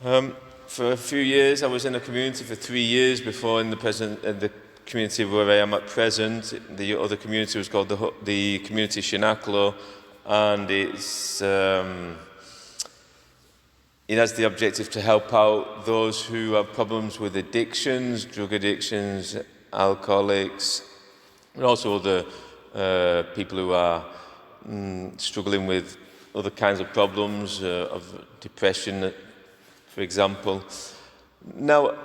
For a few years, I was in a community for 3 years before in the community where I am at present. The other community was called the Community Shinaklo, and it has the objective to help out those who have problems with addictions, drug addictions, alcoholics, and also other people who are struggling with other kinds of problems, of depression, for example. Now,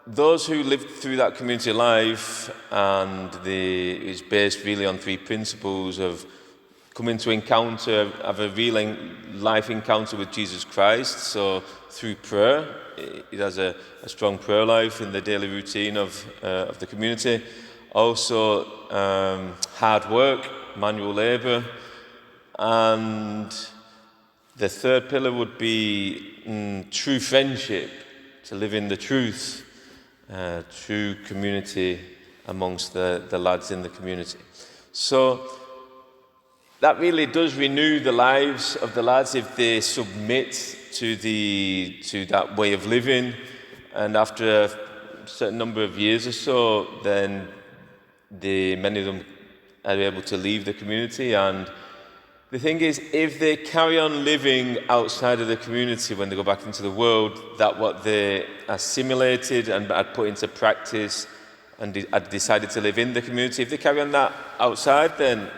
those who lived through that community life, and it's based really on 3 principles of coming to encounter, have a real life encounter with Jesus Christ. So through prayer, it has a strong prayer life in the daily routine of the community. Also, hard work, manual labor, and the third pillar would be true friendship, to live in the truth, true community amongst the lads in the community. So that really does renew the lives of the lads if they submit to that way of living. And after a certain number of years or so, then many of them are able to leave the community. And the thing is, if they carry on living outside of the community when they go back into the world, that what they assimilated and had put into practice and had decided to live in the community, if they carry on that outside, then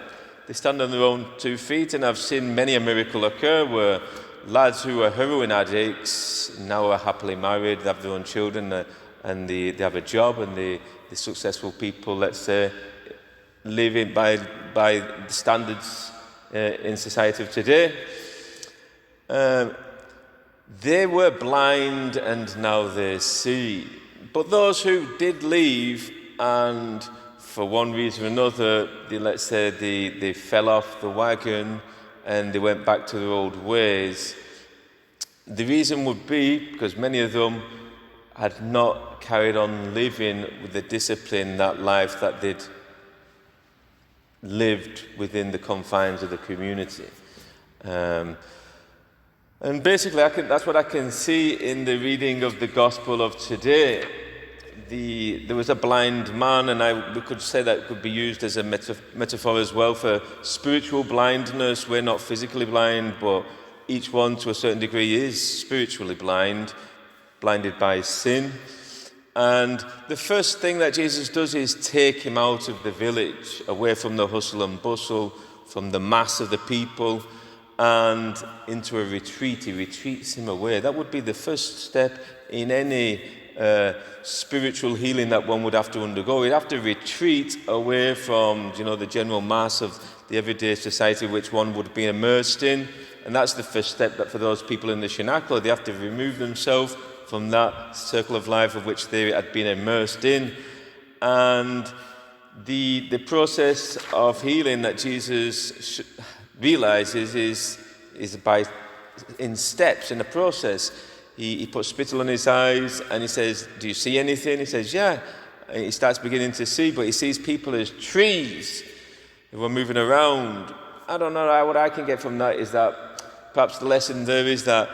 they stand on their own 2 feet. And I've seen many a miracle occur where lads who are heroin addicts now are happily married, they have their own children, and they have a job, and the successful people, let's say, living by the standards in society of today. They were blind and now they see. But those who did leave, and for one reason or another, they fell off the wagon and they went back to their old ways, the reason would be because many of them had not carried on living with the discipline, that life that they'd lived within the confines of the community. And basically, that's what I can see in the reading of the Gospel of today. There was a blind man, and we could say that could be used as a metaphor as well for spiritual blindness. We're not physically blind, but each one to a certain degree is spiritually blinded by sin. And the first thing that Jesus does is take him out of the village, away from the hustle and bustle, from the mass of the people, and into a retreat. He retreats him away. That would be the first step in any spiritual healing that one would have to undergo. He'd have to retreat away from, the general mass of the everyday society which one would be immersed in. And that's the first step that for those people in the Shinaklo, they have to remove themselves from that circle of life of which they had been immersed in. And the process of healing that Jesus realizes is in steps, in a process. He puts spittle on his eyes and he says, "Do you see anything?" He says, "Yeah." And he starts beginning to see, but he sees people as trees who are moving around. I don't know, what I can get from that is that perhaps the lesson there is that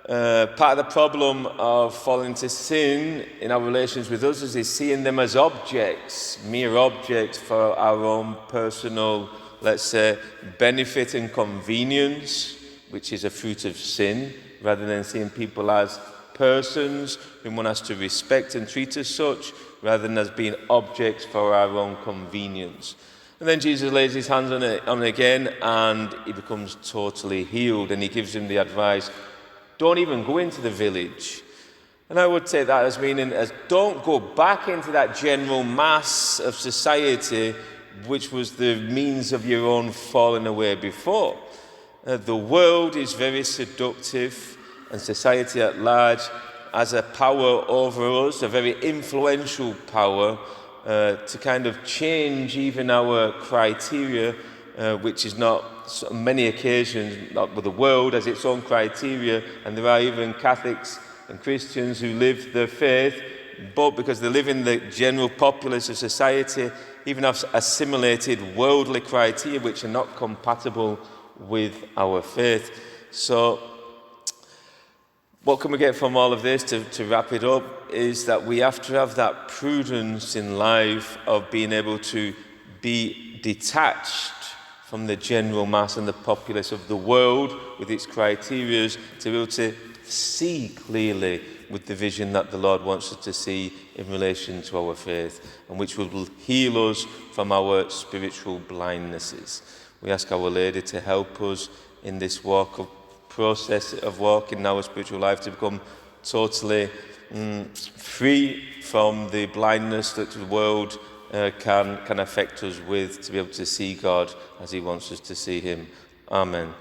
part of the problem of falling into sin in our relations with others is seeing them as objects, mere objects for our own personal, let's say, benefit and convenience, which is a fruit of sin, rather than seeing people as persons whom one has to respect and treat as such, rather than as being objects for our own convenience. And then Jesus lays his hands on it again, and he becomes totally healed, and he gives him the advice, don't even go into the village. And I would take that as meaning as don't go back into that general mass of society which was the means of your own falling away before. The world is very seductive, and society at large has a power over us, a very influential power, to kind of change even our criteria, which is not, on many occasions, not with the world as its own criteria, and there are even Catholics and Christians who live their faith, but because they live in the general populace of society, even have assimilated worldly criteria which are not compatible with our faith. So What can we get from all of this to wrap it up is that we have to have that prudence in life of being able to be detached from the general mass and the populace of the world with its criteria, to be able to see clearly with the vision that the Lord wants us to see in relation to our faith, and which will heal us from our spiritual blindnesses. We ask Our Lady to help us in this process of walking our spiritual life, to become totally free from the blindness that the world can affect us with, to be able to see God as He wants us to see Him. Amen.